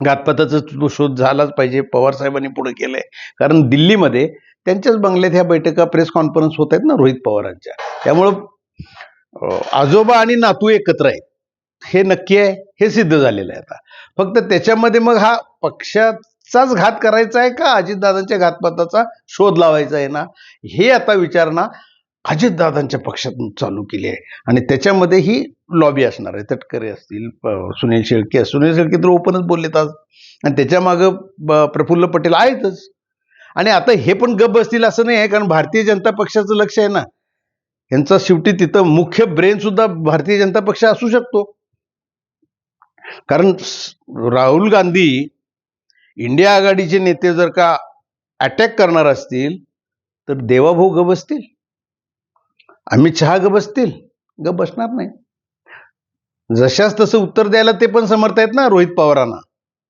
घातपाताचा तो शोध झालाच पाहिजे, पवार साहेबांनी पुढे केलंय. कारण दिल्लीमध्ये त्यांच्याच बंगल्यात ह्या बैठका, प्रेस कॉन्फरन्स होत आहेत ना रोहित पवारांच्या. त्यामुळं आजोबा आणि नातू एकत्र आहेत हे नक्की आहे, हे सिद्ध झालेलं आहे. आता फक्त त्याच्यामध्ये मग हा पक्षाचाच घात करायचा आहे का अजितदादांच्या घातपाताचा शोध लावायचा आहे ना, हे आता विचारणा अजितदादांच्या पक्षातून चालू केली आहे. आणि त्याच्यामध्ये ही लॉबी असणार आहे. तटकरे असतील, सुनील शेळके तर ओपनच बोललेत आज. आणि त्याच्या मागं प्रफुल्ल पटेल आहेतच. आणि आता हे पण गप बसतील असं नाही आहे, कारण भारतीय जनता पक्षाचं लक्ष आहे ना. यांचा शेवटी तिथं मुख्य ब्रेन सुद्धा भारतीय जनता पक्ष असू शकतो. कारण राहुल गांधी इंडिया आघाडीचे नेते जर का अटॅक करणार असतील तर देवाभाऊ ग बसतील, अमित शहा ग बसतील? ग बसणार नाही. जशाच तसं उत्तर द्यायला ते पण समर्थ आहेत ना रोहित पवारांना.